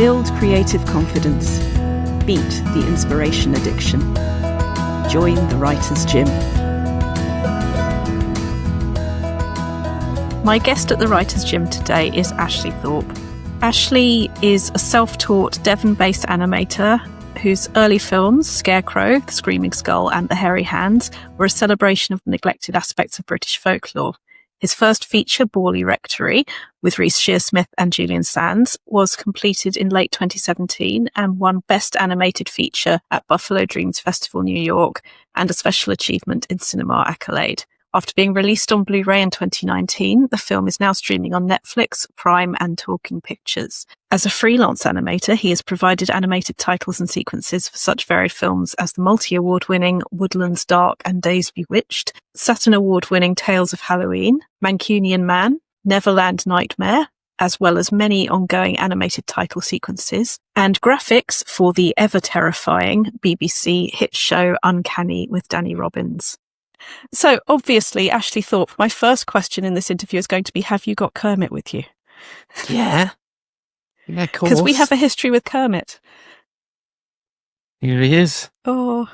Build creative confidence. Beat the inspiration addiction. Join the Writer's Gym. My guest at the Writer's Gym today is Ashley Thorpe. Ashley is a self-taught Devon-based animator whose early films, Scarecrow, The Screaming Skull and The Hairy Hands, were a celebration of the neglected aspects of British folklore. His first feature, BORLEY RECTORY, with Reece Shearsmith and Julian Sands, was completed in late 2017 and won Best Animated Feature at Buffalo Dreams Festival, New York, and a Special Achievement in Cinema accolade. After being released on Blu Ray in 2019, the film is now streaming on Netflix, Prime and Talking Pictures. As a freelance animator, he has provided animated titles and sequences for such varied films as the multi-award-winning Woodlands Dark Days Bewitched, Saturn Award-winning Tales of Halloween, Mancunian Man, Neverland Nightmare, as well as many ongoing animated title sequences, and graphics for the ever-terrifying BBC hit show UNCANNY with Danny Robbins. So, obviously, Ashley Thorpe, my first question in this interview is going to be, have you got Kermit with you? Yeah, of course. Because we have a history with Kermit. Here he is. Oh,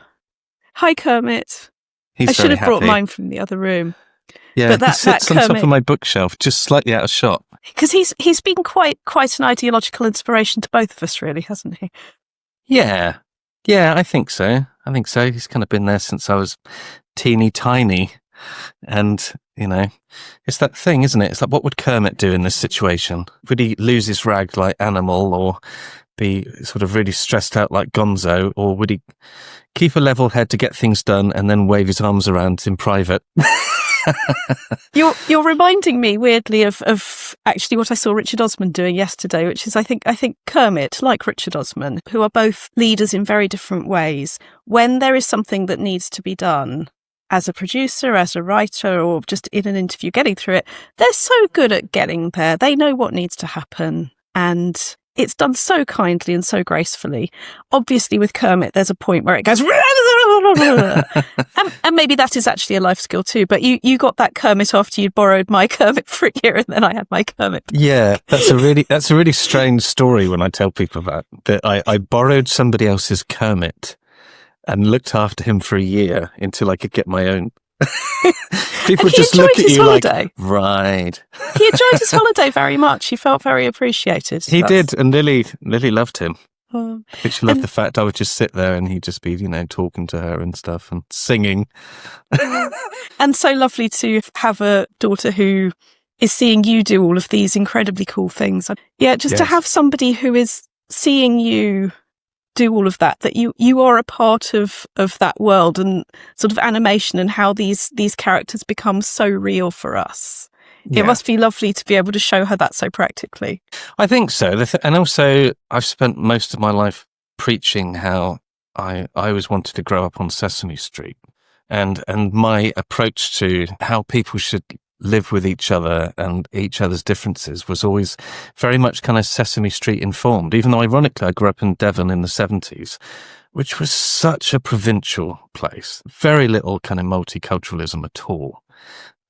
hi, Kermit. I should have brought mine from the other room. Yeah, but he sits on top of my bookshelf, just slightly out of shot. Because he's been quite an ideological inspiration to both of us, really, hasn't he? Yeah, I think so. He's kind of been there since I was teeny tiny. And, it's that thing, isn't it? It's like, what would Kermit do in this situation? Would he lose his rag like Animal, or be sort of really stressed out like Gonzo? Or would he keep a level head to get things done and then wave his arms around in private? You're reminding me weirdly of actually what I saw Richard Osman doing yesterday, which is I think Kermit, like Richard Osman, who are both leaders in very different ways. When there is something that needs to be done, as a producer, as a writer, or just in an interview, getting through it, they're so good at getting there. They know what needs to happen, and it's done so kindly and so gracefully. Obviously, with Kermit, there's a point where it goes, and maybe that is actually a life skill too. But you got that Kermit after you'd borrowed my Kermit for a year, and then I had my Kermit. Yeah, that's a really strange story when I tell people that I borrowed somebody else's Kermit and looked after him for a year until I could get my own. People just look at you holiday. Like, right. He enjoyed his holiday very much. He felt very appreciated. He did, and Lily loved him. I think she loved the fact I would just sit there and he'd just be, talking to her and stuff and singing. And so lovely to have a daughter who is seeing you do all of these incredibly cool things. Yeah, just to have somebody who is seeing you do all of that you are a part of that world and sort of animation and how these characters become so real for us. Yeah. It must be lovely to be able to show her that so practically. I think so. And also I've spent most of my life preaching how I always wanted to grow up on Sesame Street, and my approach to how people should live with each other and each other's differences was always very much kind of Sesame Street informed, even though ironically I grew up in Devon in the 70s, which was such a provincial place, very little kind of multiculturalism at all.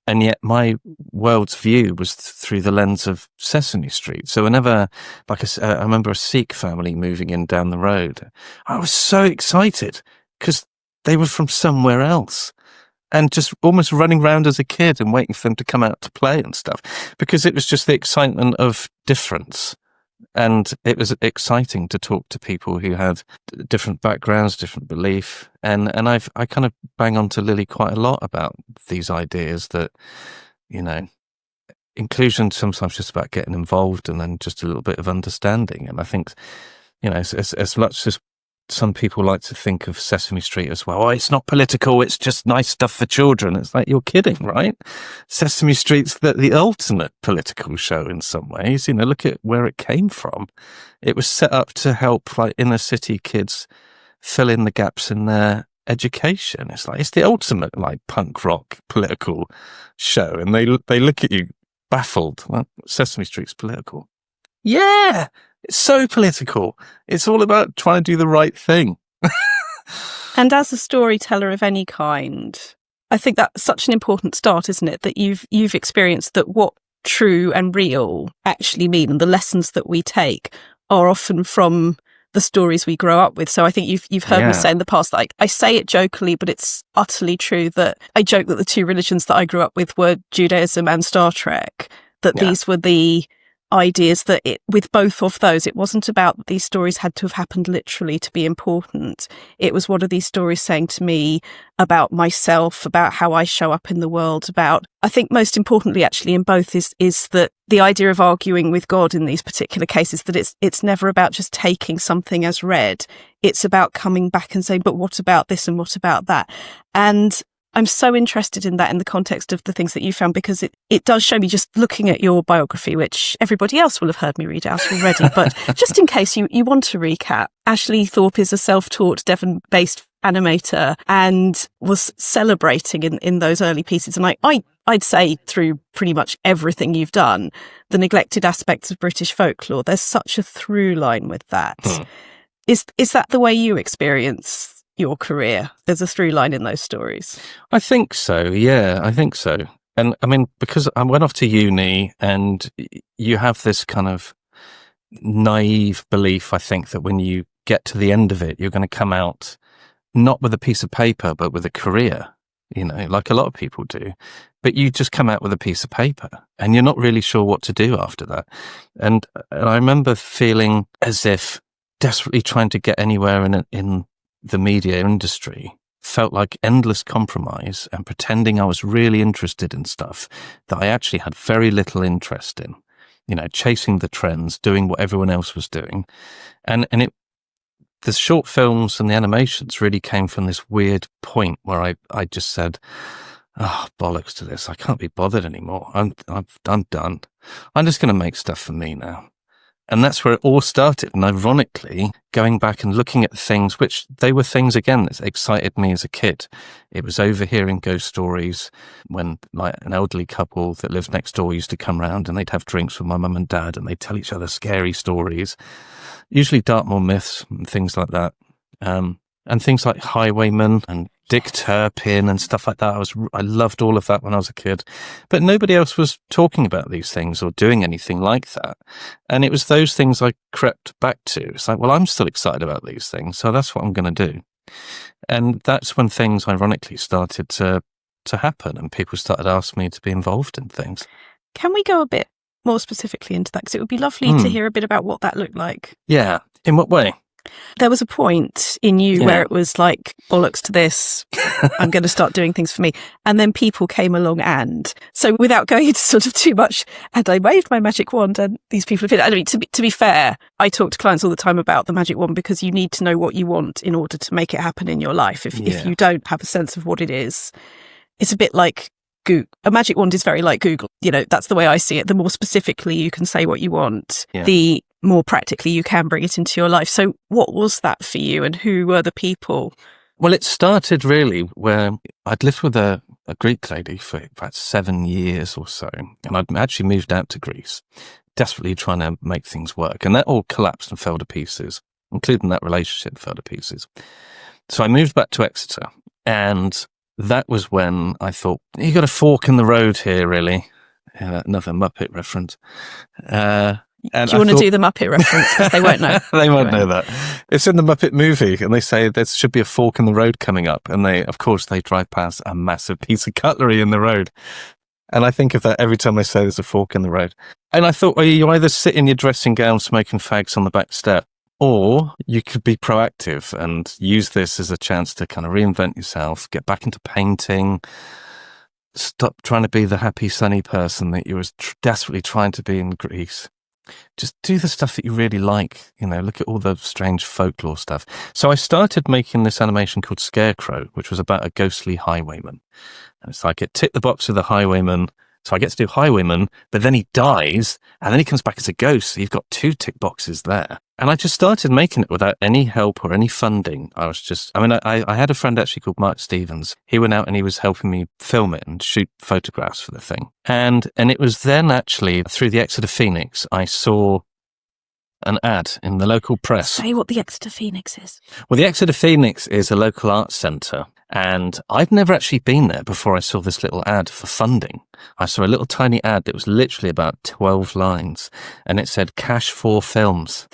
And yet my world's view was through the lens of Sesame Street. So whenever, I remember a Sikh family moving in down the road, I was so excited because they were from somewhere else. And just almost running around as a kid and waiting for them to come out to play and stuff, because it was just the excitement of difference. And it was exciting to talk to people who had different backgrounds, different belief. And I kind of bang on to Lily quite a lot about these ideas that, inclusion sometimes just about getting involved and then just a little bit of understanding. And I think, as much as some people like to think of Sesame Street as well, it's not political, it's just nice stuff for children. It's like, you're kidding, right? Sesame Street's the ultimate political show in some ways. Look at where it came from. It was set up to help inner city kids fill in the gaps in their education. It's the ultimate punk rock political show, and they look at you baffled. Well, Sesame Street's political. Yeah, it's so political. It's all about trying to do the right thing. And as a storyteller of any kind, I think that's such an important start, isn't it? That you've experienced that what true and real actually mean, and the lessons that we take are often from the stories we grow up with. So I think you've heard me say in the past that I say it jokingly, but it's utterly true that I joke that the two religions that I grew up with were Judaism and Star Trek, that these were the ideas that with both of those, it wasn't about that these stories had to have happened literally to be important. It was, what are these stories saying to me about myself, about how I show up in the world, about, I think most importantly actually in both is that the idea of arguing with God in these particular cases, that it's never about just taking something as read. It's about coming back and saying, but what about this and what about that? And I'm so interested in that in the context of the things that you found, because it does show me, just looking at your biography, which everybody else will have heard me read out already, but just in case you want to recap, Ashley Thorpe is a self-taught Devon-based animator and was celebrating in those early pieces. And I'd say through pretty much everything you've done, the neglected aspects of British folklore, there's such a through line with that. Is that the way you experience your career? There's a through line in those stories. I think so. Yeah, I think so. And I mean, because I went off to uni, and you have this kind of naive belief, I think, that when you get to the end of it, you're going to come out not with a piece of paper, but with a career, like a lot of people do. But you just come out with a piece of paper and you're not really sure what to do after that. And I remember feeling as if desperately trying to get anywhere in the media industry felt like endless compromise and pretending I was really interested in stuff that I actually had very little interest in, chasing the trends, doing what everyone else was doing. And the short films and the animations really came from this weird point where I just said, oh, bollocks to this. I can't be bothered anymore. I'm done. I'm just going to make stuff for me now. And that's where it all started. And ironically, going back and looking at things, which they were things, again, that excited me as a kid. It was overhearing ghost stories when, like, an elderly couple that lived next door used to come round and they'd have drinks with my mum and dad and they'd tell each other scary stories, usually Dartmoor myths and things like that. And things like Highwaymen and Dick Turpin and stuff like that. I loved all of that when I was a kid, but nobody else was talking about these things or doing anything like that. And it was those things I crept back to. It's like, well, I'm still excited about these things, so that's what I'm going to do. And that's when things ironically started to happen and people started asking me to be involved in things. Can we go a bit more specifically into that? Because it would be lovely to hear a bit about what that looked like. Yeah. In what way? There was a point in you where it was like, bollocks to this, I'm going to start doing things for me. And then people came along so without going into sort of too much, and I waved my magic wand and these people have been, I mean, to be fair, I talk to clients all the time about the magic wand because you need to know what you want in order to make it happen in your life. If you don't have a sense of what it is, it's a bit like Google. A magic wand is very like Google. That's the way I see it. The more specifically you can say what you want, the more practically you can bring it into your life. So what was that for you and who were the people? Well, it started really where I'd lived with a Greek lady for about 7 years or so. And I'd actually moved out to Greece, desperately trying to make things work. And that all collapsed and fell to pieces, including that relationship fell to pieces. So I moved back to Exeter, and that was when I thought, you got a fork in the road here, really. Another Muppet reference. Do you want to do the Muppet reference? Because they won't know. They won't know that. It's in the Muppet movie, and they say there should be a fork in the road coming up. And they drive past a massive piece of cutlery in the road. And I think of that every time they say there's a fork in the road. And I thought, well, you either sit in your dressing gown smoking fags on the back step, or you could be proactive and use this as a chance to kind of reinvent yourself, get back into painting, stop trying to be the happy, sunny person that you were desperately trying to be in Greece. Just do the stuff that you really like, look at all the strange folklore stuff. So I started making this animation called Scarecrow, which was about a ghostly highwayman. And it's like it ticked the box of the highwayman. So I get to do highwayman, but then he dies and then he comes back as a ghost. So you've got 2 tick boxes there. And I just started making it without any help or any funding. I had a friend actually called Mark Stevens. He went out and he was helping me film it and shoot photographs for the thing. And it was then actually through the Exeter Phoenix, I saw an ad in the local press. Say what the Exeter Phoenix is. Well, the Exeter Phoenix is a local arts centre. And I'd never actually been there before I saw this little ad for funding. I saw a little tiny ad that was literally about 12 lines, and it said cash for films,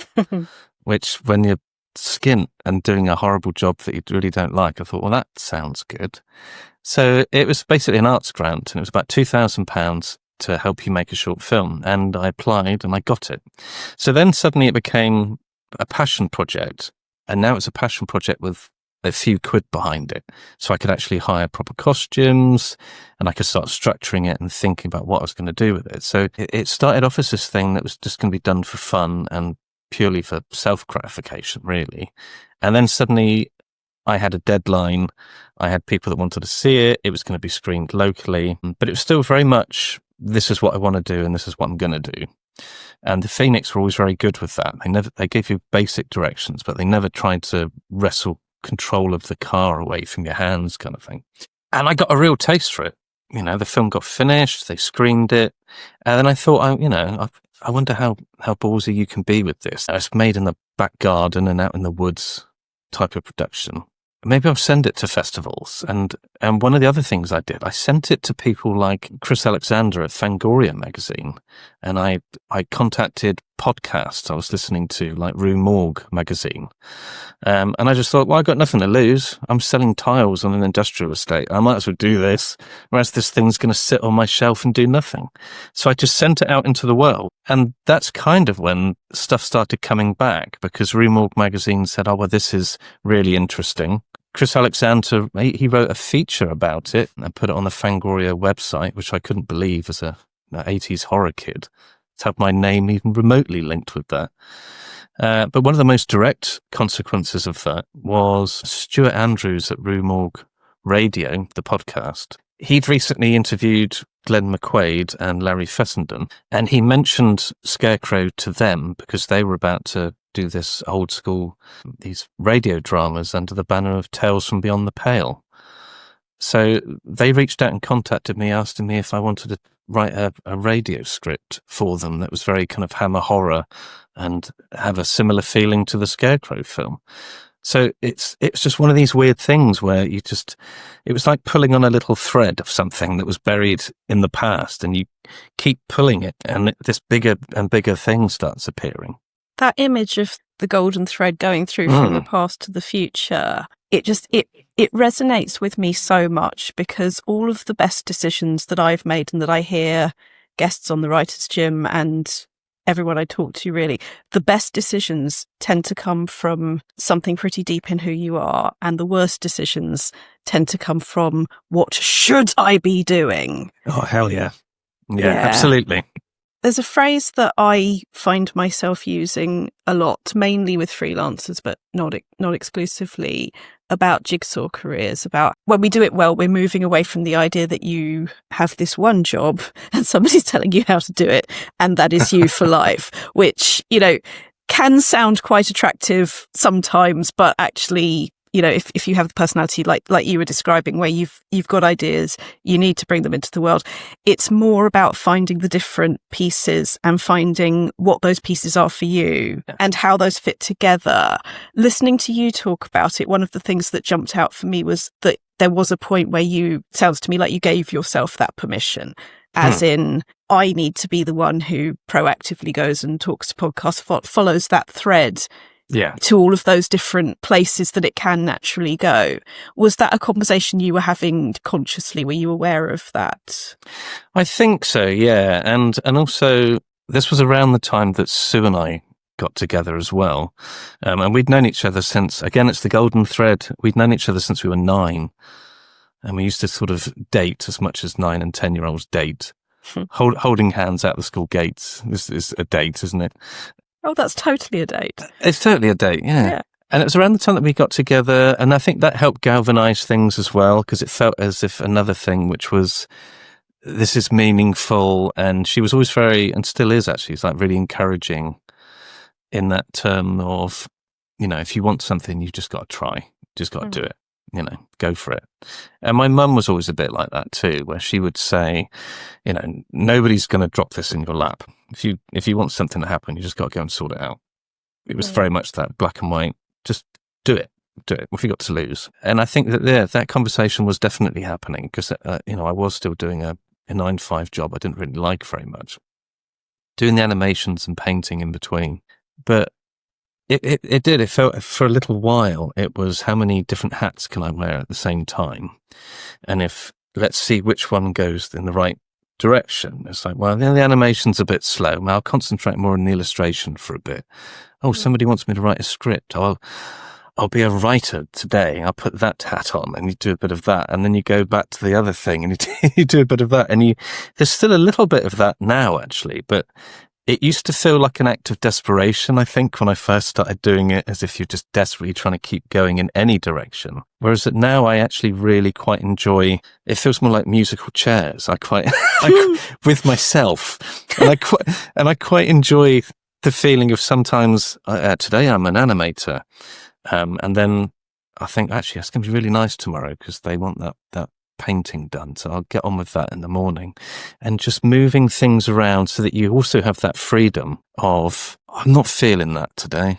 which when you're skint and doing a horrible job that you really don't like, I thought, well, that sounds good. So it was basically an arts grant, and it was about £2,000 to help you make a short film. And I applied and I got it. So then suddenly it became a passion project, and now it's a passion project with a few quid behind it. So I could actually hire proper costumes, and I could start structuring it and thinking about what I was going to do with it. So it started off as this thing that was just going to be done for fun and purely for self-gratification, really. And then suddenly I had a deadline. I had people that wanted to see it. It was going to be screened locally, but it was still very much, this is what I want to do and this is what I'm going to do. And the Phoenix were always very good with that. They gave you basic directions, but they never tried to wrestle control of the car away from your hands, kind of thing. And I got a real taste for it. You know, the film got finished, they screened it, and then I thought, I wonder how ballsy you can be with this. It's made in the back garden and out in the woods type of production. Maybe I'll send it to festivals. And one of the other things I did, I sent it to people like Chris Alexander at Fangoria magazine. And I contacted podcasts I was listening to, like Rue Morgue magazine. And I just thought, well, I've got nothing to lose. I'm selling tiles on an industrial estate. I might as well do this, whereas this thing's going to sit on my shelf and do nothing. So I just sent it out into the world. And that's kind of when stuff started coming back, because Rue Morgue magazine said, oh, well, this is really interesting. Chris Alexander, he wrote a feature about it and put it on the Fangoria website, which I couldn't believe as an 80s horror kid to have my name even remotely linked with that. But one of the most direct consequences of that was Stuart Andrews at Rue Morgue Radio, the podcast. He'd recently interviewed Glenn McQuaid and Larry Fessenden, and he mentioned Scarecrow to them because they were about to do this old school, these radio dramas under the banner of Tales from Beyond the Pale. So they reached out and contacted me, asking me if I wanted to write a radio script for them that was very kind of hammer horror and have a similar feeling to the Scarecrow film. So it's just one of these weird things where it was like pulling on a little thread of something that was buried in the past, and you keep pulling it, and this bigger and bigger thing starts appearing. That image of the golden thread going through from the past to the future, it resonates with me so much, because all of the best decisions that I've made and that I hear guests on the Writers' Gym and everyone I talk to, really, the best decisions tend to come from something pretty deep in who you are, and the worst decisions tend to come from what should I be doing? Oh, hell yeah. Yeah, absolutely. There's a phrase that I find myself using a lot, mainly with freelancers, but not exclusively, about jigsaw careers, about when we do it well, we're moving away from the idea that you have this one job and somebody's telling you how to do it, and that is you for life, which, can sound quite attractive sometimes, but actually, if you have the personality like you were describing, where you've got ideas, you need to bring them into the world. It's more about finding the different pieces and finding what those pieces are for you and how those fit together. Listening to you talk about it, one of the things that jumped out for me was that there was a point where sounds to me like you gave yourself that permission, as in, I need to be the one who proactively goes and talks to podcasts, follows that thread to all of those different places that it can naturally go. Was that a conversation you were having consciously? Were you aware of that? I think so, yeah. And also, this was around the time that Sue and I got together as well. And we'd known each other since, again, it's the golden thread. We'd known each other since we were 9. And we used to sort of date as much as 9 and 10-year-olds date. Holding hands out the school gates. This is a date, isn't it? Oh, that's totally a date. It's totally a date, yeah. And it was around the time that we got together, and I think that helped galvanize things as well, because it felt as if another thing, which was, this is meaningful, and she was always very, and still is actually, it's like really encouraging in that term of, if you want something, you've just got to try, just got to do it, go for it. And my mum was always a bit like that too, where she would say, nobody's going to drop this in your lap. If you want something to happen, you just got to go and sort it out. It was very much that black and white. Just do it. do it? What have you got to lose? And I think that that conversation was definitely happening because, I was still doing a 9-to-5 job I didn't really like very much, doing the animations and painting in between. But it felt for a little while, it was how many different hats can I wear at the same time? And let's see which one goes in the right direction. It's like, well, the animation's a bit slow. I'll concentrate more on the illustration for a bit. Oh, somebody wants me to write a script. I'll be a writer today. I'll put that hat on, and you do a bit of that. And then you go back to the other thing and you do a bit of that. And there's still a little bit of that now, actually, but it used to feel like an act of desperation, I think, when I first started doing it, as if you're just desperately trying to keep going in any direction. Whereas now I actually really quite enjoy, it feels more like musical chairs. With myself. And I quite enjoy the feeling of sometimes, today I'm an animator. And then I think, actually, it's going to be really nice tomorrow because they want that painting done. So I'll get on with that in the morning, and just moving things around so that you also have that freedom of, I'm not feeling that today.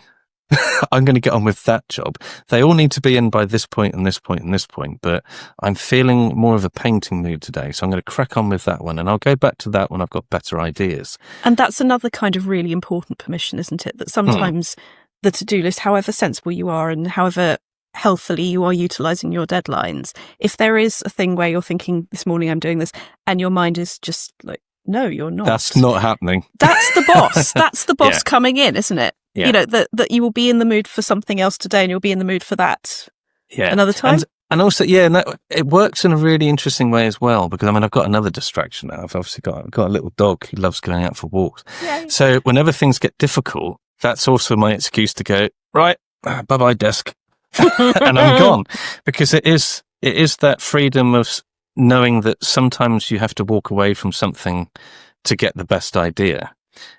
I'm going to get on with that job. They all need to be in by this point and this point and this point, but I'm feeling more of a painting mood today. So I'm going to crack on with that one, and I'll go back to that when I've got better ideas. And that's another kind of really important permission, isn't it? That sometimes the to-do list, however sensible you are and however healthily you are utilising your deadlines, if there is a thing where you're thinking, this morning I'm doing this, and your mind is just like, no, you're not. That's not happening. That's the boss. That's the boss coming in, isn't it? Yeah. That you will be in the mood for something else today and you'll be in the mood for that another time. And also, and it works in a really interesting way as well, because I've got another distraction now. I've obviously got a little dog who loves going out for walks. Yay. So whenever things get difficult, that's also my excuse to go, right, bye-bye desk. And I'm gone, because it is that freedom of knowing that sometimes you have to walk away from something to get the best idea.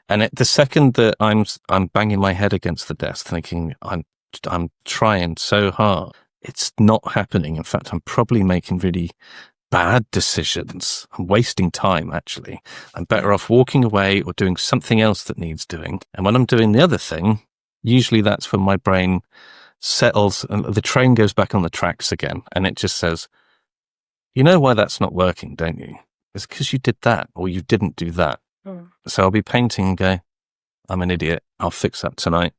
And the second that I'm banging my head against the desk thinking I'm trying so hard, it's not happening. In fact, I'm probably making really bad decisions. I'm wasting time, actually. I'm better off walking away or doing something else that needs doing. And when I'm doing the other thing, usually that's when my brain settles and the train goes back on the tracks again, and it just says, you know why that's not working, don't you? It's because you did that, or you didn't do that. So I'll be painting and go, I'm an idiot, I'll fix that tonight.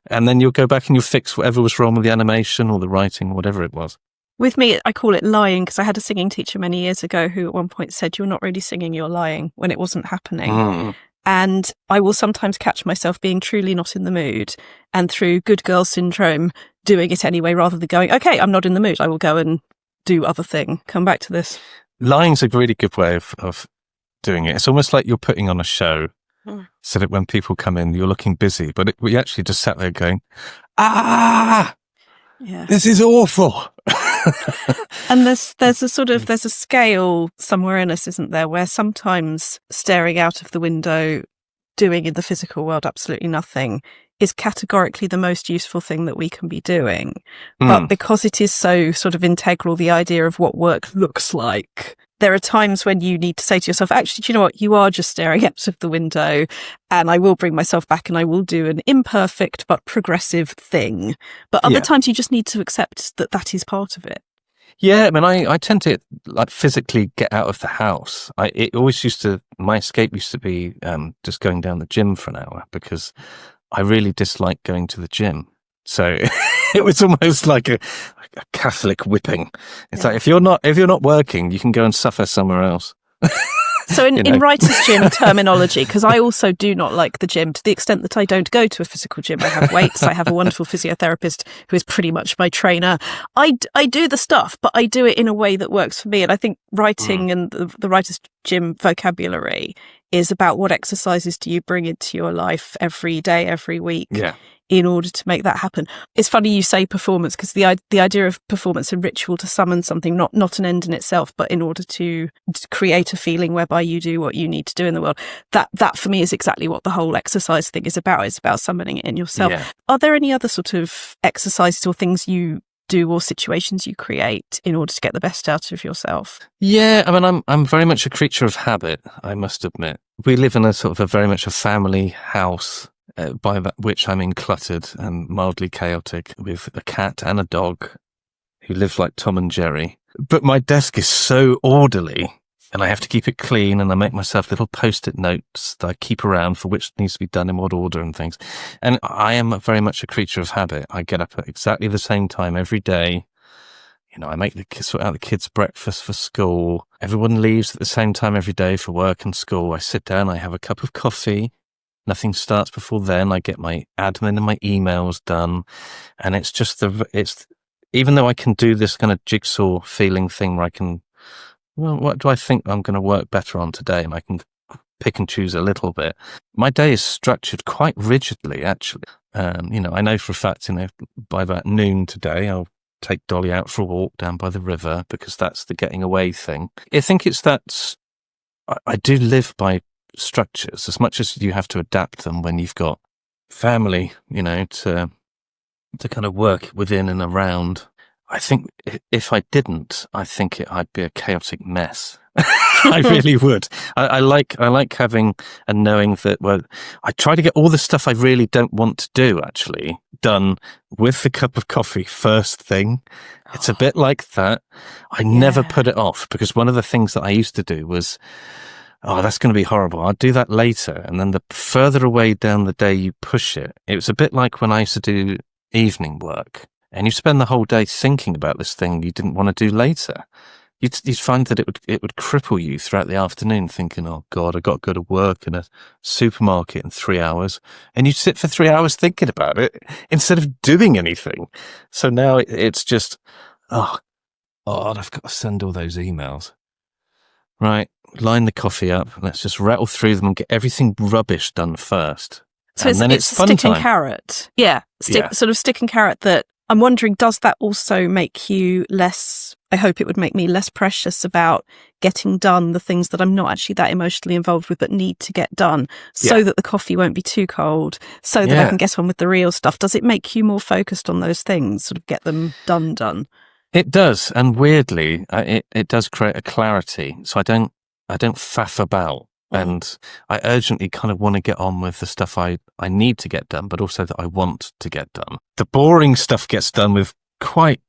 And then you'll go back and you'll fix whatever was wrong with the animation or the writing, whatever it was. With me, I call it lying, because I had a singing teacher many years ago who at one point said, you're not really singing, you're lying, when it wasn't happening. And I will sometimes catch myself being truly not in the mood, and through good girl syndrome, doing it anyway, rather than going, okay, I'm not in the mood, I will go and do other thing. Come back to this. Lying's a really good way of doing it. It's almost like you're putting on a show, so that when people come in, you're looking busy, but we actually just sat there going, this is awful. And there's a scale somewhere in us, isn't there, where sometimes staring out of the window, doing in the physical world absolutely nothing, is categorically the most useful thing that we can be doing. But because it is so sort of integral, the idea of what work looks like, there are times when you need to say to yourself, actually, do you know what? You are just staring out of the window, and I will bring myself back and I will do an imperfect but progressive thing. But other times you just need to accept that that is part of it. Yeah, I mean, I tend to physically get out of the house. My escape used to be just going down the gym for an hour, because I really dislike going to the gym. So it was almost like a Catholic whipping. It's like, if you're not working, you can go and suffer somewhere else. So in writer's gym terminology, because I also do not like the gym to the extent that I don't go to a physical gym. I have weights. I have a wonderful physiotherapist who is pretty much my trainer. I do the stuff, but I do it in a way that works for me. And I think writing and the writer's gym vocabulary is about what exercises do you bring into your life every day, every week. In order to make that happen. It's funny you say performance, because the idea of performance and ritual to summon something, not an end in itself, but in order to create a feeling whereby you do what you need to do in the world, that for me is exactly what the whole exercise thing is about. It's about summoning it in yourself. Are there any other sort of exercises or things you do or situations you create in order to get the best out of yourself? Yeah, I mean, I'm very much a creature of habit, I must admit. We live in a sort of very much a family house. by that which I mean cluttered and mildly chaotic, with a cat and a dog who live like Tom and Jerry. But my desk is so orderly, and I have to keep it clean, and I make myself little post-it notes that I keep around for which needs to be done in what order and things. And I am very much a creature of habit. I get up at exactly the same time every day. You know, I sort out the kids' breakfast for school. Everyone leaves at the same time every day for work and school. I sit down, I have a cup of coffee. Nothing starts before then. I get my admin and my emails done. And it's just even though I can do this kind of jigsaw feeling thing where I can, well, what do I think I'm going to work better on today? And I can pick and choose a little bit. My day is structured quite rigidly, actually. You know, I know for a fact, you know, by about noon today, I'll take Dolly out for a walk down by the river, because that's the getting away thing. I think it's that I do live by structures as much as you have to adapt them when you've got family, you know, to kind of work within and around. I think if I didn't, I'd be a chaotic mess. I really would. I like having and knowing that, well, I try to get all the stuff I really don't want to do actually done with the cup of coffee first thing. It's a bit like that. I never put it off, because one of the things that I used to do was, oh, that's going to be horrible, I'll do that later. And then the further away down the day you push it, it was a bit like when I used to do evening work, and you spend the whole day thinking about this thing you didn't want to do later. You'd find that it would cripple you throughout the afternoon, thinking, oh God, I've got to go to work in a supermarket in 3 hours. And you sit for 3 hours thinking about it instead of doing anything. So now it's just, oh God, I've got to send all those emails. Right, line the coffee up. Let's just rattle through them and get everything rubbish done first. So and it's fun stick and time. carrot. Yeah, sort of stick and carrot. That I'm wondering, does that also make you less, I hope it would make me less precious about getting done the things that I'm not actually that emotionally involved with but need to get done, so that the coffee won't be too cold, so that I can get on with the real stuff. Does it make you more focused on those things, sort of get them done? It does, and weirdly, it does create a clarity. So I don't faff about, and I urgently kind of want to get on with the stuff I need to get done, but also that I want to get done. The boring stuff gets done with quite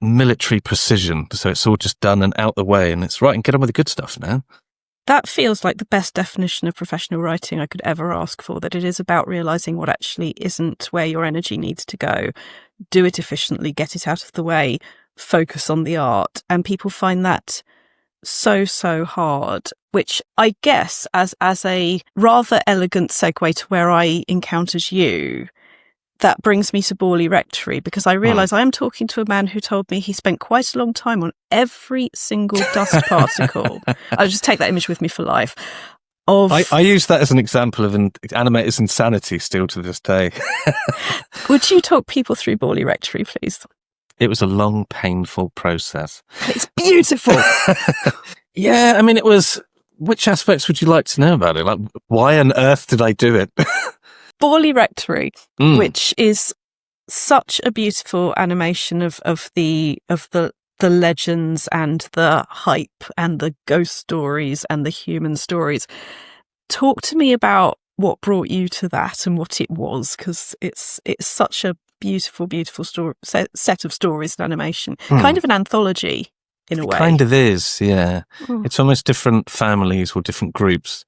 military precision, so it's all just done and out the way, and it's right, and get on with the good stuff now. That feels like the best definition of professional writing I could ever ask for, that it is about realising what actually isn't where your energy needs to go. Do it efficiently, get it out of the way, focus on the art. And people find that so hard, which I guess as a rather elegant segue to where I encountered you, that brings me to BORLEY Rectory, because I realise I am talking to a man who told me he spent quite a long time on every single dust particle. I'll just take that image with me for life. I use that as an example of an animator's insanity still to this day. Would you talk people through BORLEY Rectory, please? It was a long, painful process. It's beautiful. Yeah, I mean, it was... Which aspects would you like to know about it? Like, why on earth did I do it? BORLEY Rectory, which is such a beautiful animation of the legends and the hype and the ghost stories and the human stories. Talk to me about what brought you to that and what it was, because it's such a beautiful story, set of stories and animation, kind of an anthology in a way. It kind of is, yeah. It's almost different families or different groups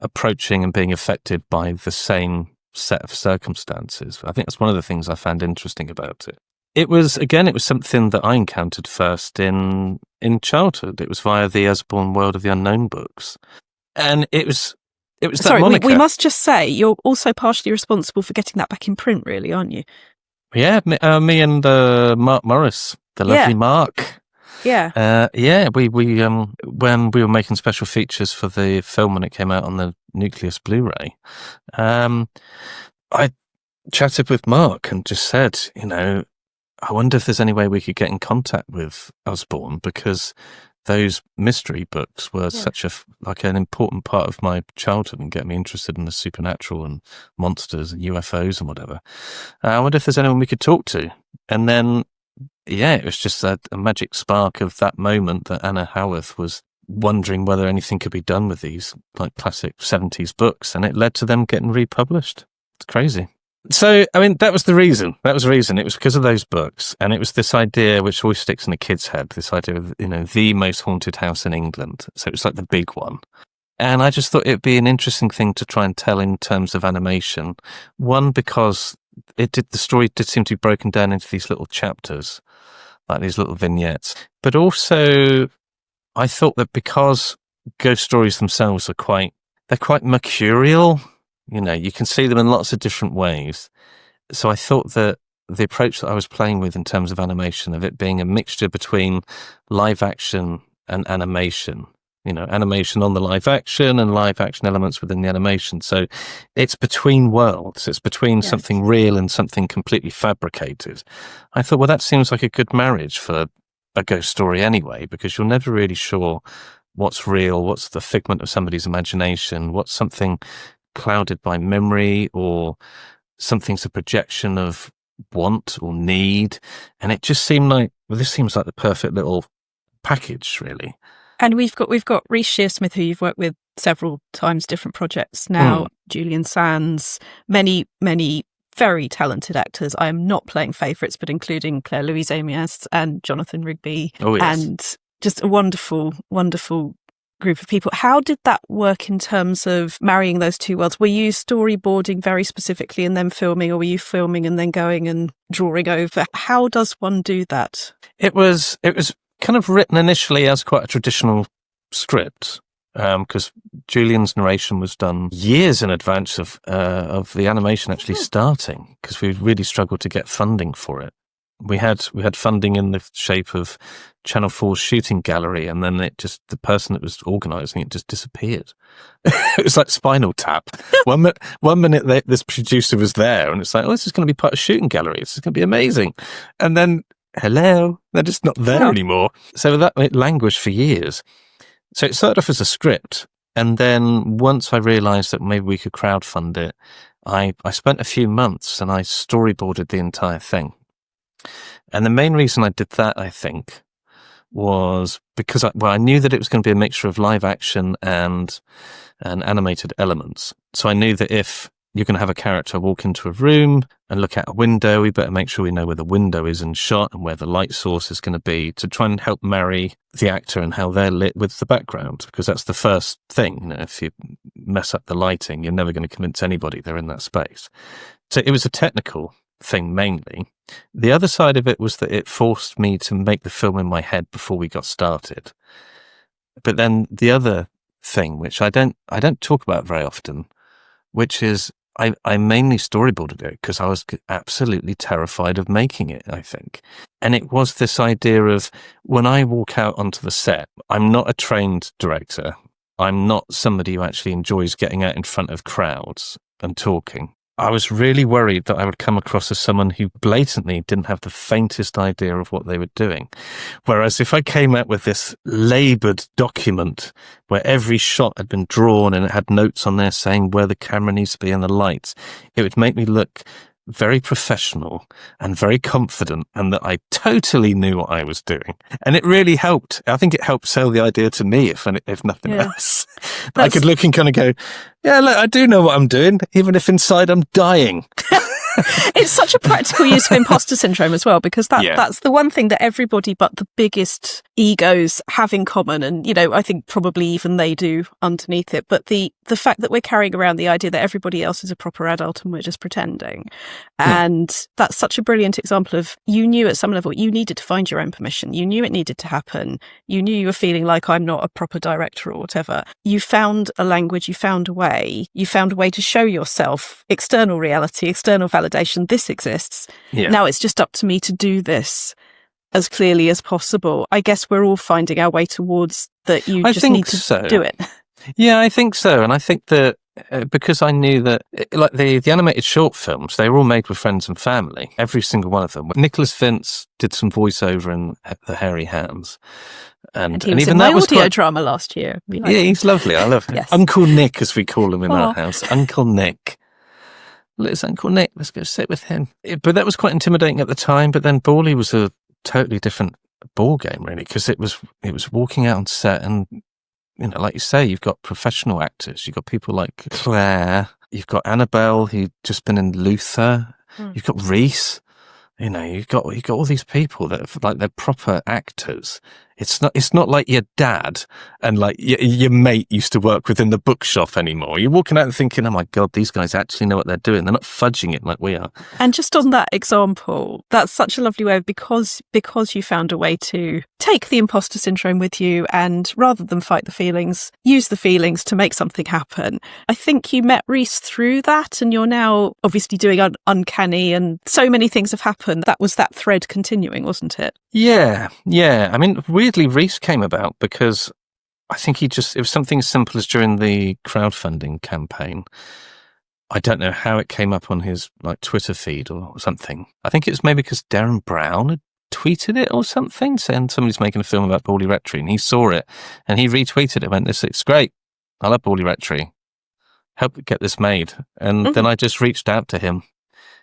approaching and being affected by the same set of circumstances. I think that's one of the things I found interesting about it. It was something that I encountered first in childhood. It was via the Usborne World of the Unknown books. And it was that moniker. We must just say, you're also partially responsible for getting that back in print, really, aren't you? Yeah, me and Mark Morris, the lovely Mark. Yeah. We when we were making special features for the film when it came out on the Nucleus Blu Ray, I chatted with Mark and just said, I wonder if there's any way we could get in contact with Usborne, because those mystery books were such an important part of my childhood and get me interested in the supernatural and monsters and UFOs and whatever. I wonder if there's anyone we could talk to. And then, it was just a magic spark of that moment that Anna Howarth was wondering whether anything could be done with these like classic 70s books, and it led to them getting republished. It's crazy. So, I mean, that was the reason. It was because of those books. And it was this idea, which always sticks in a kid's head, this idea of, the most haunted house in England. So it was like the big one. And I just thought it'd be an interesting thing to try and tell in terms of animation. One, because the story did seem to be broken down into these little chapters, like these little vignettes. But also, I thought that because ghost stories themselves they're quite mercurial. You can see them in lots of different ways. So I thought that the approach that I was playing with in terms of animation, of it being a mixture between live action and animation, animation on the live action and live action elements within the animation. So it's between worlds. It's between something real and something completely fabricated. I thought, well, that seems like a good marriage for a ghost story anyway, because you're never really sure what's real, what's the figment of somebody's imagination, what's something clouded by memory, or something's a projection of want or need. And it just seemed like, well, this seems like the perfect little package, really. And we've got Reece Shearsmith, who you've worked with several times, different projects now, Julian Sands, many very talented actors. I am not playing favourites, but including Claire Louise Amias and Jonathan Rigby. Oh, yes. And just a wonderful, wonderful group of people. How did that work in terms of marrying those two worlds? Were you storyboarding very specifically and then filming, or were you filming and then going and drawing over? How does one do that? It was kind of written initially as quite a traditional script, because Julian's narration was done years in advance of the animation actually starting, because we really struggled to get funding for it. We had funding in the shape of Channel 4's shooting gallery, and then the person that was organising it just disappeared. It was like Spinal Tap. One minute this producer was there, and it's like, oh, this is going to be part of shooting gallery. This is going to be amazing. And then, hello, they're just not there anymore. So it languished for years. So it started off as a script, and then once I realised that maybe we could crowdfund it, I spent a few months and I storyboarded the entire thing. And the main reason I did that, I think, was because I knew that it was going to be a mixture of live action and animated elements. So I knew that if you're going to have a character walk into a room and look out a window, we better make sure we know where the window is in shot and where the light source is going to be, to try and help marry the actor and how they're lit with the background, because that's the first thing. If you mess up the lighting, you're never going to convince anybody they're in that space. So it was a technical thing mainly. The other side of it was that it forced me to make the film in my head before we got started. But then the other thing, which I don't talk about very often, which is I mainly storyboarded it because I was absolutely terrified of making it, I think. And it was this idea of, when I walk out onto the set, I'm not a trained director. I'm not somebody who actually enjoys getting out in front of crowds and talking. I was really worried that I would come across as someone who blatantly didn't have the faintest idea of what they were doing. Whereas if I came out with this laboured document where every shot had been drawn and it had notes on there saying where the camera needs to be and the lights, it would make me look very professional and very confident, and that I totally knew what I was doing. And it really helped. I think it helped sell the idea to me, if nothing else. I could look and kind of go, yeah, look, I do know what I'm doing, even if inside I'm dying. It's such a practical use of imposter syndrome as well, because that's the one thing that everybody but the biggest egos have in common. And, I think probably even they do underneath it. But the fact that we're carrying around the idea that everybody else is a proper adult and we're just pretending. And that's such a brilliant example of, you knew at some level you needed to find your own permission. You knew it needed to happen. You knew you were feeling like, I'm not a proper director or whatever. You found a language, you found a way to show yourself external reality, external validation. This exists. Now it's just up to me to do this as clearly as possible. I guess we're all finding our way towards that. You just need to do it. Yeah, I think so. And I think that because I knew that, like the animated short films, they were all made with friends and family, every single one of them. Nicholas Vince did some voiceover in The Hairy Hands. And he was in my audio drama last year. Yeah, he's lovely. I love him. Yes. Uncle Nick, as we call him in our house. Uncle Nick. It's Uncle Nick. Let's go sit with him. But that was quite intimidating at the time. But then BORLEY was a totally different ball game, really, because it was walking out on set, and like you say, you've got professional actors. You've got people like Claire You've got Annabelle, who'd just been in Luther. Mm. You've got Reece. You know, you've got all these people that are like, they're proper actors. It's not like your dad and like your mate used to work within the bookshop anymore. You're walking out and thinking, oh my God, these guys actually know what they're doing. They're not fudging it like we are. And just on that example, that's such a lovely way of, because you found a way to take the imposter syndrome with you and rather than fight the feelings, use the feelings to make something happen. I think you met Reece through that and you're now obviously doing Uncanny and so many things have happened. That was that thread continuing, wasn't it? Yeah. I mean, weirdly, Reece came about because I think it was something as simple as during the crowdfunding campaign. I don't know how it came up on his like Twitter feed or something. I think it was maybe because Darren Brown had tweeted it or something, saying somebody's making a film about BORLEY RECTORY, and he saw it and he retweeted it, went, it's great. I love BORLEY RECTORY. Help get this made. And then I just reached out to him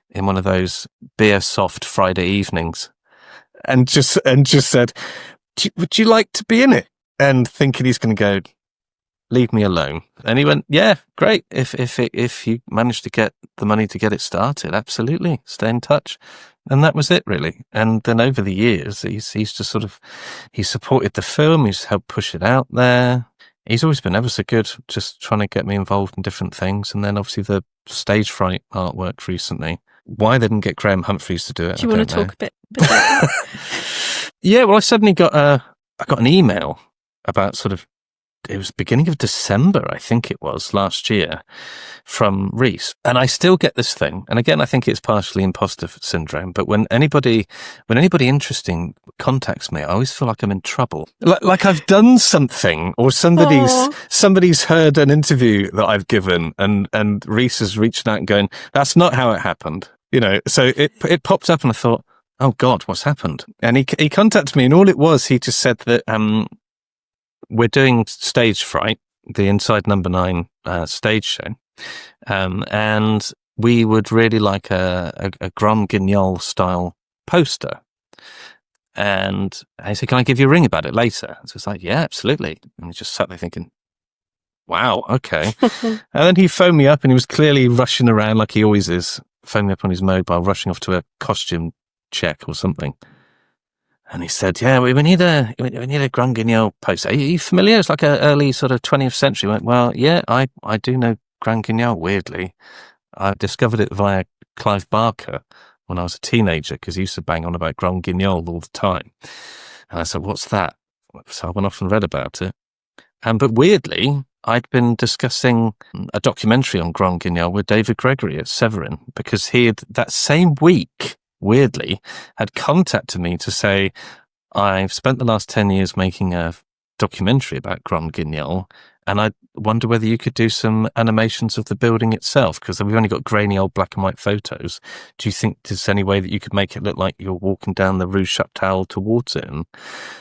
in one of those beer soft Friday evenings and just said, would you like to be in it? And thinking he's going to go, leave me alone. And he went, yeah, great. If you manage to get the money to get it started, absolutely, stay in touch. And that was it, really. And then over the years, he's just he supported the film. He's helped push it out there. He's always been ever so good, just trying to get me involved in different things. And then obviously the stage fright artwork recently. Why they didn't get Graham Humphreys to do it? Do you want to talk a bit about that? Yeah, well, I suddenly got an email about it was beginning of December, I think it was, last year, from Reece. And I still get this thing. And again, I think it's partially imposter syndrome. But when anybody interesting contacts me, I always feel like I'm in trouble. Like I've done something, or somebody's heard an interview that I've given, and Reece has reached out and going, that's not how it happened. You know, so it popped up and I thought, oh God, what's happened? And he contacted me, and all it was, he just said that we're doing Stage Fright, the Inside Number 9 stage show, and we would really like a Grand Guignol style poster. And I said, can I give you a ring about it later? So it's like, yeah, absolutely. And he just sat there thinking, wow, okay. And then he phoned me up, and he was clearly rushing around like he always is, phoned me up on his mobile, rushing off to a costume check or something. And he said, yeah, we need a Grand Guignol poster. Are you familiar? It's like a early sort of 20th century. I went, well, yeah, I do know Grand Guignol, weirdly. I discovered it via Clive Barker when I was a teenager, because he used to bang on about Grand Guignol all the time. And I said, what's that? So I went off and read about it. But weirdly, I'd been discussing a documentary on Grand Guignol with David Gregory at Severin, because he had, that same week, weirdly, had contacted me to say, I've spent the last 10 years making a documentary about Grand Guignol, and I wonder whether you could do some animations of the building itself, because we've only got grainy old black and white photos. Do you think there's any way that you could make it look like you're walking down the Rue Chaptal towards it? And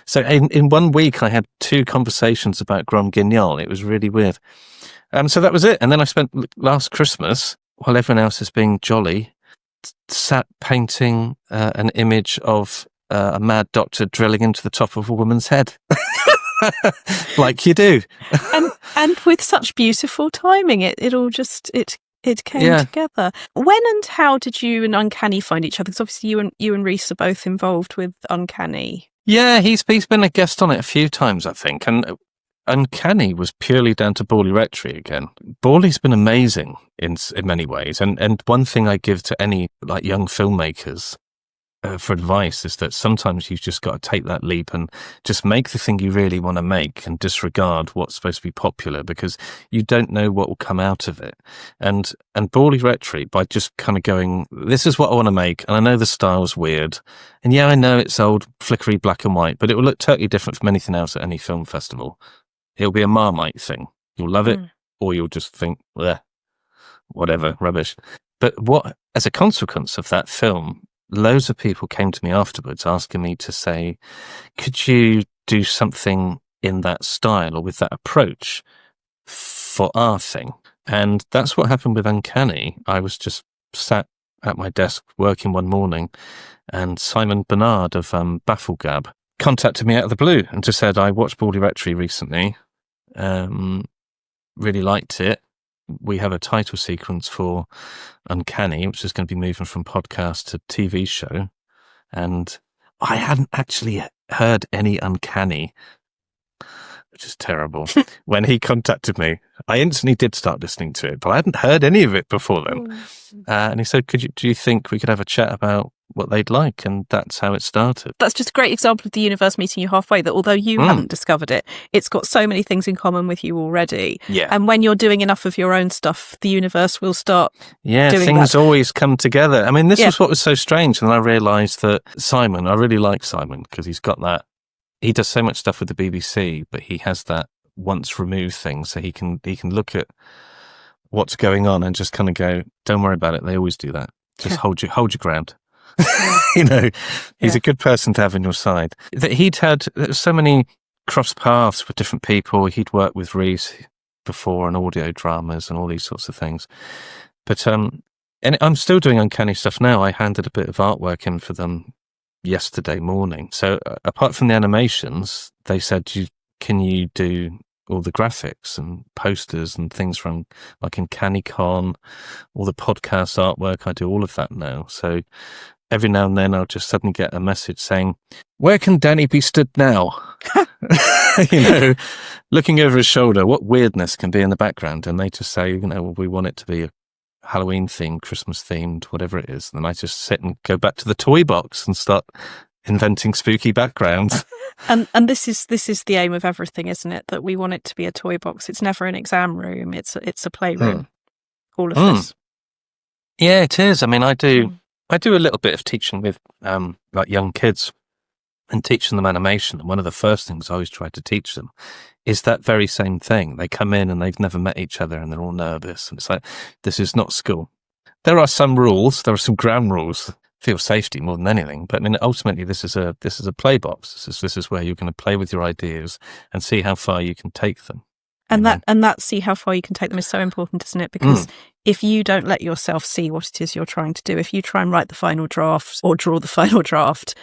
so in 1 week, I had 2 conversations about Grand Guignol. It was really weird. So that was it. And then I spent last Christmas, while everyone else is being jolly, sat painting an image of a mad doctor drilling into the top of a woman's head. Like you do. and with such beautiful timing, it all just it came together. When and how did you and Uncanny find each other? Because obviously you and Reece are both involved with Uncanny. Yeah, he's been a guest on it a few times, I think, and Uncanny was purely down to BORLEY RECTORY again. BORLEY's been amazing in many ways, and one thing I give to any like young filmmakers for advice is that sometimes you've just got to take that leap and just make the thing you really want to make and disregard what's supposed to be popular, because you don't know what will come out of it. And BORLEY RECTORY, by just kind of going, this is what I want to make, and I know the style's weird, and yeah, I know it's old flickery black and white, but it will look totally different from anything else at any film festival. It'll be a Marmite thing. You'll love it, or you'll just think, bleh, whatever, rubbish. But as a consequence of that film, loads of people came to me afterwards asking me to say, could you do something in that style or with that approach for our thing? And that's what happened with Uncanny. I was just sat at my desk working one morning, and Simon Bernard of Bafflegab contacted me out of the blue and just said, I watched BORLEY RECTORY recently, really liked it. we have a title sequence for Uncanny, which is going to be moving from podcast to TV show. And I hadn't actually heard any Uncanny, which is terrible. When he contacted me, I instantly did start listening to it, but I hadn't heard any of it before then. And he said, do you think we could have a chat about what they'd like? And that's how it started. That's just a great example of the universe meeting you halfway, that although you haven't discovered it, it's got so many things in common with you already. Yeah. And when you're doing enough of your own stuff, the universe will start doing things that. always come together. I mean, this was what was so strange. And I realised that Simon, I really like Simon because he's got that. He does so much stuff with the BBC, but he has that once removed thing, so he can look at what's going on and just kind of go, don't worry about it. They always do that. Just hold your ground. You know, he's a good person to have on your side. That he'd had so many cross paths with different people. He'd worked with Reece before on audio dramas and all these sorts of things. But and I'm still doing Uncanny stuff now. I handed a bit of artwork in for them yesterday morning. So apart from the animations, they said, can you do all the graphics and posters and things from like Uncanny Con, all the podcast artwork? I do all of that now. So every now and then I'll just suddenly get a message saying, where can Danny be stood now? You know, looking over his shoulder, what weirdness can be in the background? And they just say, well, we want it to be a Halloween themed, Christmas themed, whatever it is. And I just sit and go back to the toy box and start inventing spooky backgrounds. And this is the aim of everything, isn't it? That we want it to be a toy box. It's never an exam room. It's a playroom. All of this. Yeah, it is. I mean, I do a little bit of teaching with like young kids and teaching them animation. And one of the first things I always try to teach them is that very same thing. They come in and they've never met each other and they're all nervous. And it's like, this is not school. There are some rules. There are some ground rules. Feel safety more than anything. But I mean, ultimately, this is a play box. This is where you're going to play with your ideas and see how far you can take them. And that see how far you can take them is so important, isn't it? Because if you don't let yourself see what it is you're trying to do, if you try and write the final draft or draw the final draft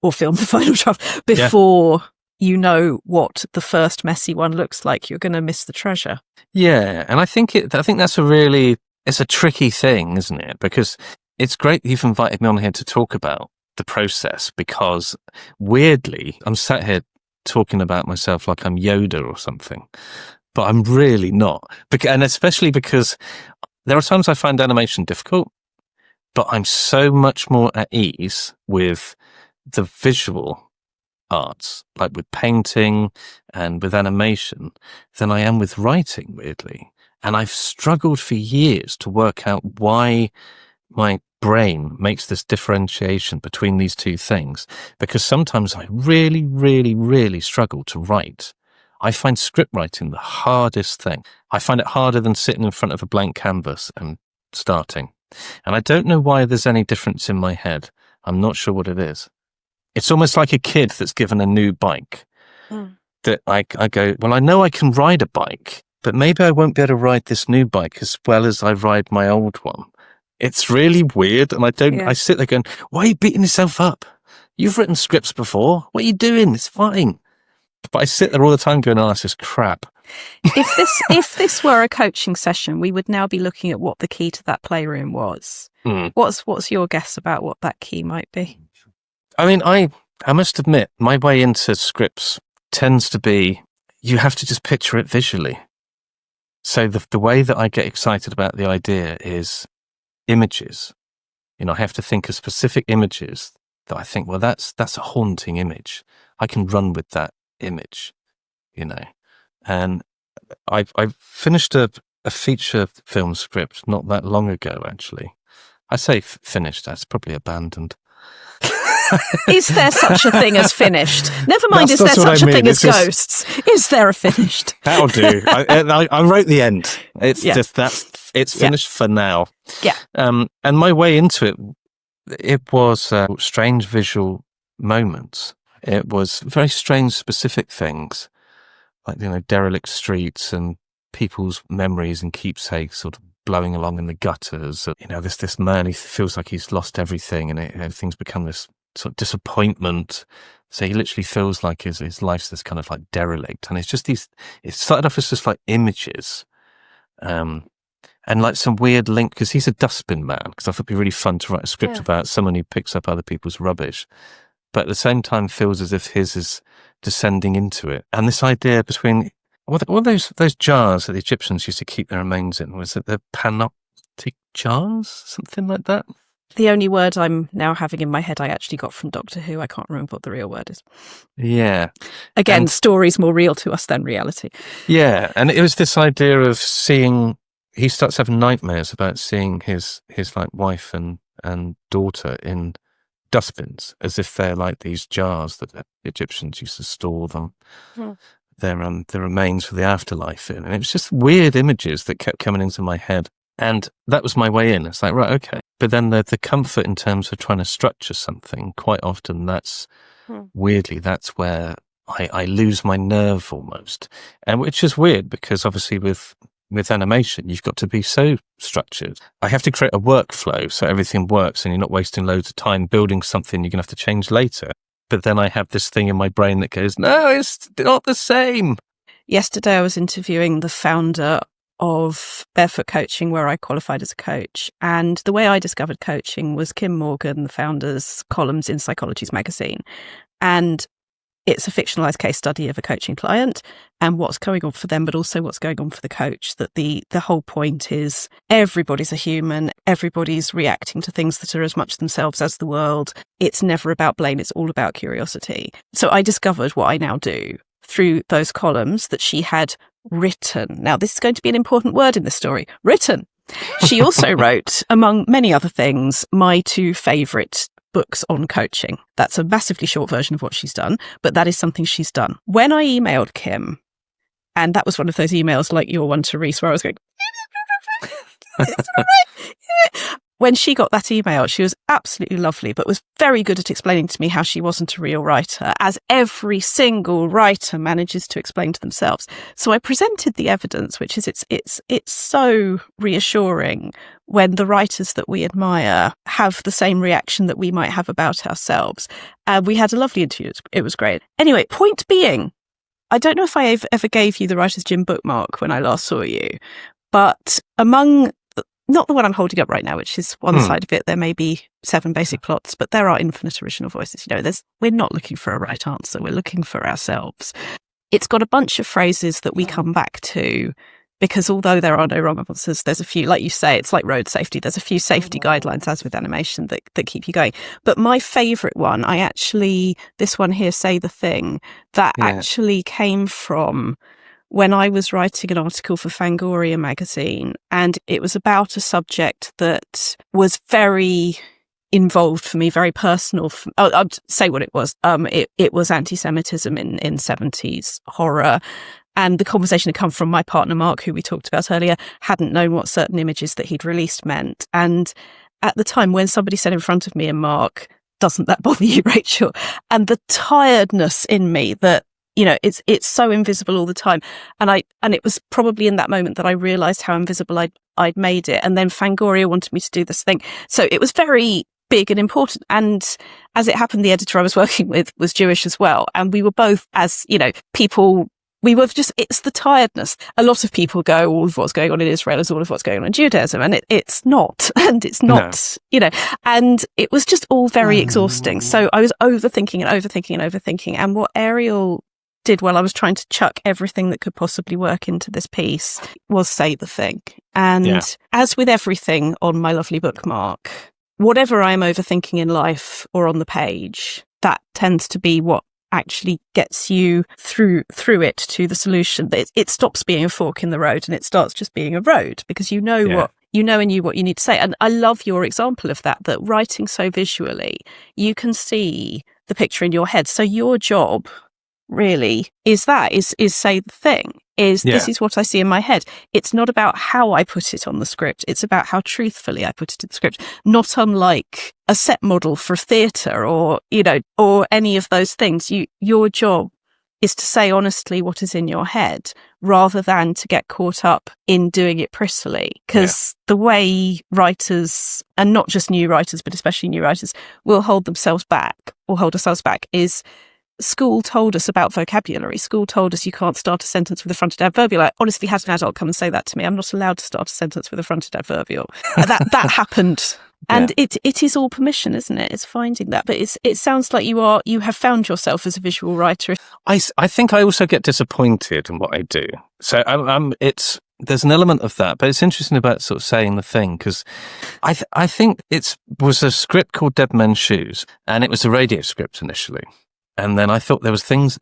or film the final draft before you know what the first messy one looks like, you're going to miss the treasure. Yeah, and I think that's it's a tricky thing, isn't it? Because it's great that you've invited me on here to talk about the process, because weirdly, I'm sat here talking about myself like I'm Yoda or something, but I'm really not. And especially because there are times I find animation difficult, but I'm so much more at ease with the visual arts, like with painting and with animation, than I am with writing, weirdly. And I've struggled for years to work out why my brain makes this differentiation between these two things, because sometimes I really, really, really struggle to write. I find script writing the hardest thing. I find it harder than sitting in front of a blank canvas and starting. And I don't know why there's any difference in my head. I'm not sure what it is. It's almost like a kid that's given a new bike. That I go, well, I know I can ride a bike, but maybe I won't be able to ride this new bike as well as I ride my old one. It's really weird, and I sit there going, why are you beating yourself up? You've written scripts before. What are you doing? It's fine. But I sit there all the time going, oh, that's just crap. If this were a coaching session, we would now be looking at what the key to that playroom was. What's your guess about what that key might be? I mean, I must admit, my way into scripts tends to be, you have to just picture it visually. So the way that I get excited about the idea is images. You know, I have to think of specific images that I think, well, that's a haunting image. I can run with that image, you know. And I finished a feature film script not that long ago, actually. I say finished, that's probably abandoned. Is there such a thing as finished? Never mind, is there such a thing as ghosts? Is there a finished? That'll do. I wrote the end. It's just it's finished for now. Yeah. And my way into it was strange visual moments. It was very strange specific things, like, you know, derelict streets and people's memories and keepsakes sort of blowing along in the gutters. You know, this man, he feels like he's lost everything, and everything's become this sort of disappointment. So he literally feels like his life's this kind of like derelict. And it's just it started off as just like images. and like some weird link, because he's a dustbin man, because I thought it'd be really fun to write a script about someone who picks up other people's rubbish, but at the same time feels as if his is descending into it. And this idea between, what were those jars that the Egyptians used to keep their remains in? Was it the panoptic jars? Something like that? The only word I'm now having in my head I actually got from Doctor Who. I can't remember what the real word is. Yeah. Again, story's more real to us than reality. Yeah, and it was this idea of seeing, he starts having nightmares about seeing his like wife and daughter in dustbins, as if they're like these jars that the Egyptians used to store them, their remains for the afterlife in. And it was just weird images that kept coming into my head. And that was my way in. It's like, right, okay. But then the comfort in terms of trying to structure something, quite often that's, weirdly, that's where I lose my nerve almost. And which is weird, because obviously with animation, you've got to be so structured. I have to create a workflow so everything works and you're not wasting loads of time building something you're going to have to change later. But then I have this thing in my brain that goes, no, it's not the same. Yesterday, I was interviewing the founder of Barefoot Coaching, where I qualified as a coach. And the way I discovered coaching was Kim Morgan, the founder's columns in Psychology's magazine. And it's a fictionalized case study of a coaching client and what's going on for them, but also what's going on for the coach. That the whole point is everybody's a human, everybody's reacting to things that are as much themselves as the world. It's never about blame, it's all about curiosity. So I discovered what I now do through those columns that she had written. Now, this is going to be an important word in this story. Written. She also wrote, among many other things, my two favourite books on coaching. That's a massively short version of what she's done, but that is something she's done. When I emailed Kim, and that was one of those emails like your one to Reece, where I was going, it's all right. When she got that email, she was absolutely lovely, but was very good at explaining to me how she wasn't a real writer, as every single writer manages to explain to themselves. So I presented the evidence, which is it's so reassuring when the writers that we admire have the same reaction that we might have about ourselves. We had a lovely interview. It was great. Anyway, point being, I don't know if I ever gave you the Writer's Gym bookmark when I last saw you, but among, not the one I'm holding up right now, which is one side of it, there may be 7 basic plots, but there are infinite original voices. You know, we're not looking for a right answer. We're looking for ourselves. It's got a bunch of phrases that we come back to, because although there are no wrong answers, there's a few, like you say, it's like road safety. There's a few safety guidelines, as with animation, that keep you going. But my favourite one, this one here, Say the Thing, that actually came from when I was writing an article for Fangoria magazine, and it was about a subject that was very involved for me, very personal. I'll say what it was. It was anti-Semitism in 70s horror. And the conversation had come from my partner, Mark, who we talked about earlier, hadn't known what certain images that he'd released meant. And at the time, when somebody said in front of me, and Mark, doesn't that bother you, Rachel? And the tiredness in me that, you know, it's so invisible all the time. And it was probably in that moment that I realised how invisible I'd made it. And then Fangoria wanted me to do this thing. So it was very big and important. And as it happened, the editor I was working with was Jewish as well. And we were both, as, you know, people, we were just, it's the tiredness. A lot of people go, all of what's going on in Israel is all of what's going on in Judaism. And it's not. And it's not, you know, and it was just all very exhausting. So I was overthinking. And what Ariel did while I was trying to chuck everything that could possibly work into this piece was Say the Thing. And as with everything on my lovely bookmark, whatever I'm overthinking in life or on the page, that tends to be what actually gets you through it to the solution. It stops being a fork in the road and it starts just being a road, because you know what you know and you what you need to say. And I love your example of that writing so visually, you can see the picture in your head. So your job really is Say the Thing. This is what I see in my head. It's not about how I put it on the script. It's about how truthfully I put it in the script. Not unlike a set model for theatre or, you know, or any of those things. Your job is to say honestly what is in your head rather than to get caught up in doing it prettily. Because the way writers, and not just new writers, but especially new writers, will hold themselves back or hold ourselves back is school told us about vocabulary. School told us you can't start a sentence with a fronted adverbial. I honestly had an adult come and say that to me. I'm not allowed to start a sentence with a fronted adverbial. That happened. And it is all permission, isn't it? It's finding that. But it sounds like you have found yourself as a visual writer. I think I also get disappointed in what I do. So there's an element of that, but it's interesting about sort of saying the thing, because I think it was a script called Dead Men's Shoes, and it was a radio script initially. And then I thought there were things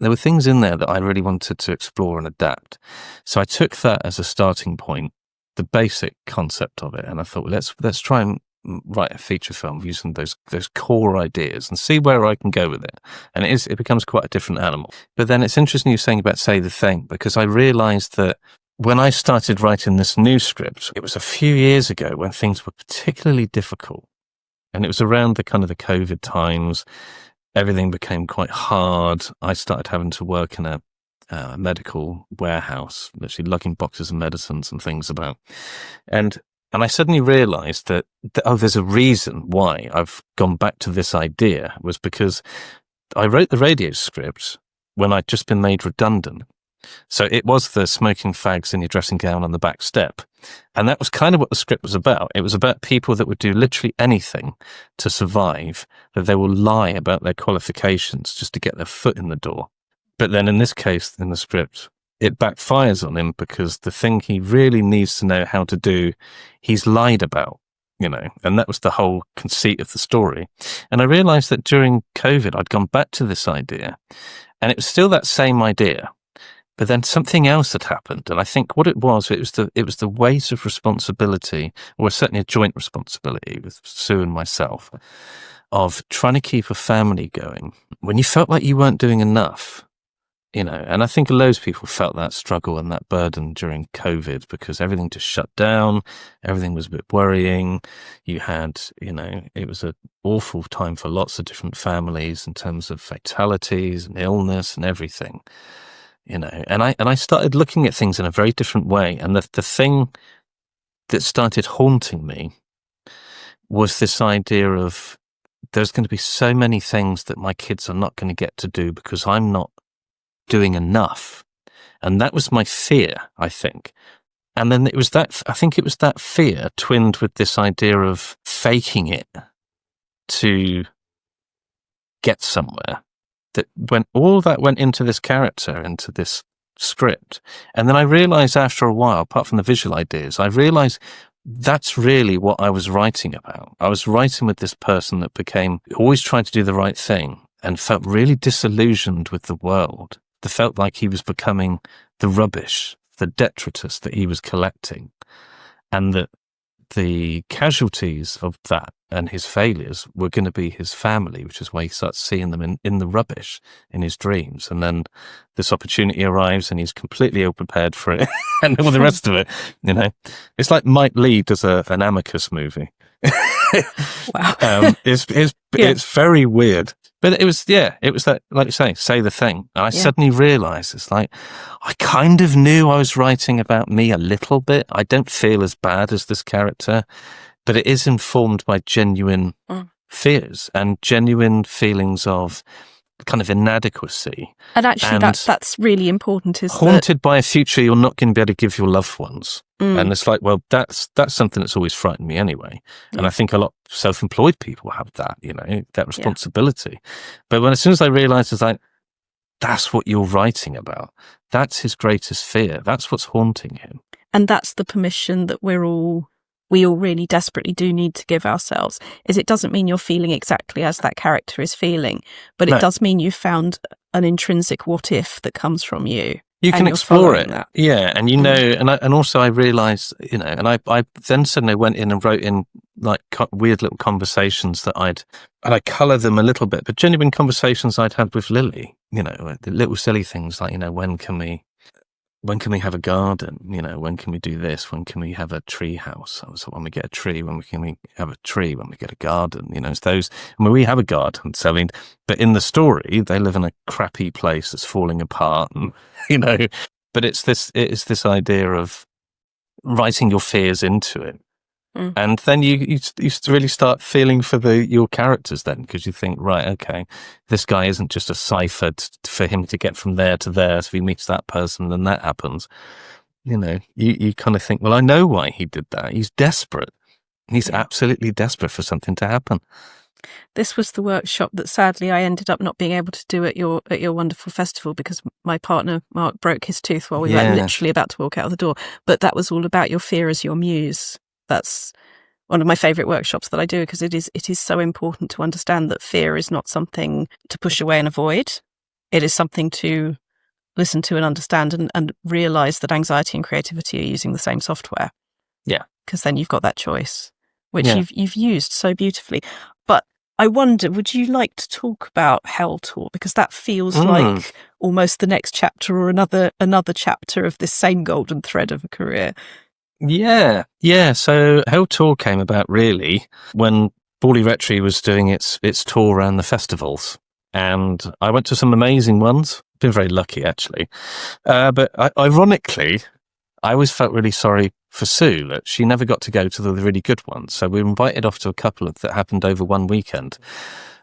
in there that I really wanted to explore and adapt. So I took that as a starting point, the basic concept of it, and I thought, well, let's try and write a feature film using those core ideas and see where I can go with it. And it becomes quite a different animal. But then it's interesting you're saying about Say the Thing, because I realised that when I started writing this new script, it was a few years ago when things were particularly difficult. And it was around the kind of the COVID times. Everything became quite hard. I started having to work in a medical warehouse, literally lugging boxes of medicines and things about. And I suddenly realised that, there's a reason why I've gone back to this idea, was because I wrote the radio script when I'd just been made redundant. So it was the smoking fags in your dressing gown on the back step. And that was kind of what the script was about. It was about people that would do literally anything to survive, that they will lie about their qualifications just to get their foot in the door. But then in this case, in the script, it backfires on him because the thing he really needs to know how to do, he's lied about, and that was the whole conceit of the story. And I realized that during COVID, I'd gone back to this idea, and it was still that same idea. But then something else had happened, and I think what it was the weight of responsibility, or certainly a joint responsibility with Sue and myself, of trying to keep a family going when you felt like you weren't doing enough, And I think loads of people felt that struggle and that burden during COVID because everything just shut down, everything was a bit worrying. You had, it was an awful time for lots of different families in terms of fatalities and illness and everything. And I started looking at things in a very different way. And the thing that started haunting me was this idea of there's going to be so many things that my kids are not going to get to do because I'm not doing enough. And that was my fear, I think. And then I think it was that fear twinned with this idea of faking it to get somewhere. That when all that went into this character, into this script, and then I realized after a while, apart from the visual ideas, I realized that's really what I was writing about. I was writing with this person that became always trying to do the right thing and felt really disillusioned with the world. That felt like he was becoming the rubbish, the detritus that he was collecting, and that the casualties of that and his failures were going to be his family, which is why he starts seeing them in the rubbish in his dreams. And then this opportunity arrives and he's completely ill-prepared for it and all the rest of it, It's like Mike Leigh does an Amicus movie. Wow. It's very weird. But it was that, like you say the thing. And I suddenly realized it's like, I kind of knew I was writing about me a little bit. I don't feel as bad as this character, but it is informed by genuine fears and genuine feelings of kind of inadequacy. And actually that's really important. Is haunted by a future you're not going to be able to give your loved ones. And it's like, well, that's something that's always frightened me anyway. And I think a lot of self-employed people have that, that responsibility. But as soon as I realized, it's like, that's what you're writing about. That's his greatest fear. That's what's haunting him. And that's the permission that we all really desperately do need to give ourselves. Is it doesn't mean you're feeling exactly as that character is feeling, but it does mean you found an intrinsic what if that comes from you. You can explore it. That. Yeah. And and also I realized, and I then suddenly went in and wrote in like weird little conversations that I color them a little bit, but genuine conversations I'd had with Lily, the little silly things like, when can we have a garden? When can we do this? When can we have a tree house? So when we get a tree, when can we have a tree? When we get a garden? It's those. We have a garden, but in the story, they live in a crappy place that's falling apart, and But it's this idea of writing your fears into it, And then you really start feeling for your characters then, because you think, right, okay, this guy isn't just a cipher for him to get from there to there. So if he meets that person, then that happens. You kind of think, well, I know why he did that. He's desperate. He's absolutely desperate for something to happen. This was the workshop that sadly I ended up not being able to do at your wonderful festival because my partner Mark broke his tooth while we were literally about to walk out of the door. But that was all about your fear as your muse. That's one of my favourite workshops that I do, because it is so important to understand that fear is not something to push away and avoid. It is something to listen to and understand, and realise that anxiety and creativity are using the same software. Yeah. Because then you've got that choice, which you've used so beautifully. But I wonder, would you like to talk about Hell Tour? Because that feels like almost the next chapter, or another chapter of this same golden thread of a career. Yeah. So Hell Tour came about really when BORLEY RECTORY was doing its tour around the festivals. And I went to some amazing ones. Been very lucky, actually. But ironically, I always felt really sorry for Sue that she never got to go to the really good ones. So we were invited off to a couple that happened over one weekend.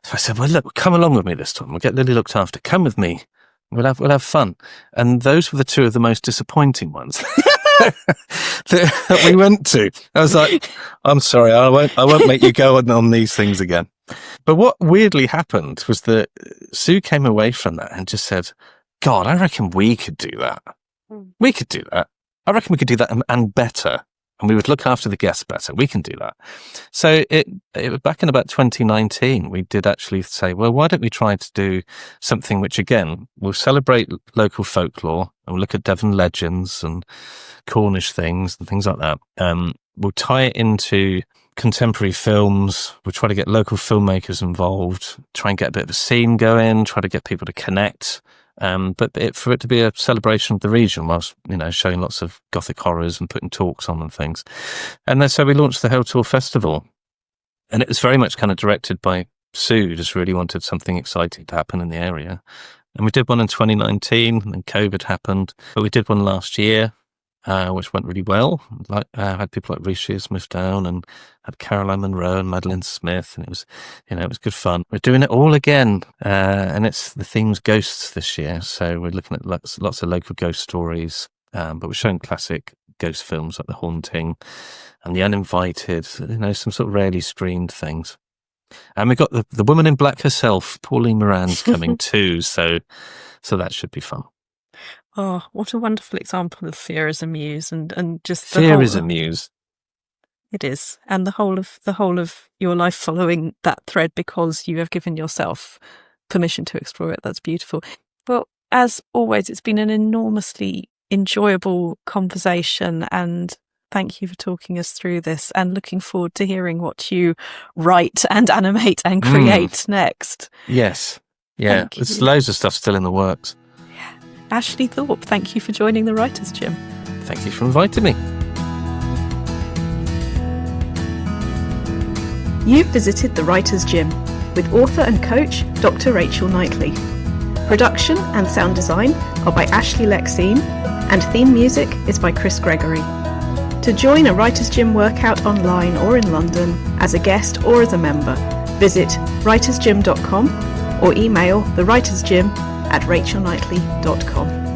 So I said, well, look, come along with me this time. We'll get Lily looked after. Come with me. We'll have fun. And those were the two of the most disappointing ones that we went to. I was like, I'm sorry, I won't make you go on these things again. But what weirdly happened was that Sue came away from that and just said, God, I reckon we could do that. We could do that. I reckon we could do that and better. And we would look after the guests better. We can do that. So it back in about 2019, we did actually say, well, why don't we try to do something which, again, will celebrate local folklore, and we'll look at Devon legends and Cornish things and things like that. We'll tie it into contemporary films. We'll try to get local filmmakers involved, try and get a bit of a scene going, try to get people to connect. But for it to be a celebration of the region, whilst showing lots of gothic horrors and putting talks on and things. And then so we launched the Hell Tour Festival, and it was very much kind of directed by Sue. Just really wanted something exciting to happen in the area, and we did one in 2019, and then COVID happened. But we did one last year, which went really well. Had people like Reece Shearsmith down, and had Caroline Munro and Madeline Smith, and it was good fun. We're doing it all again, and the theme's ghosts this year. So we're looking at lots of local ghost stories, but we're showing classic ghost films like The Haunting and The Uninvited. Some sort of rarely screened things. And we've got the woman in black herself, Pauline Moran's coming too. So that should be fun. Oh, what a wonderful example of fear as a muse, and just fear is a muse. It is, and the whole of your life following that thread because you have given yourself permission to explore it. That's beautiful. Well, as always, it's been an enormously enjoyable conversation, and thank you for talking us through this. And looking forward to hearing what you write and animate and create next. Yes, yeah, there's loads of stuff still in the works. Ashley Thorpe, thank you for joining the Writers' Gym. Thank you for inviting me. You've visited the Writers' Gym with author and coach Dr Rachel Knightley. Production and sound design are by Ashley Lexine, and theme music is by Chris Gregory. To join a Writers' Gym workout online or in London, as a guest or as a member, visit writersgym.com or email thewritersgym@rachelknightley.com.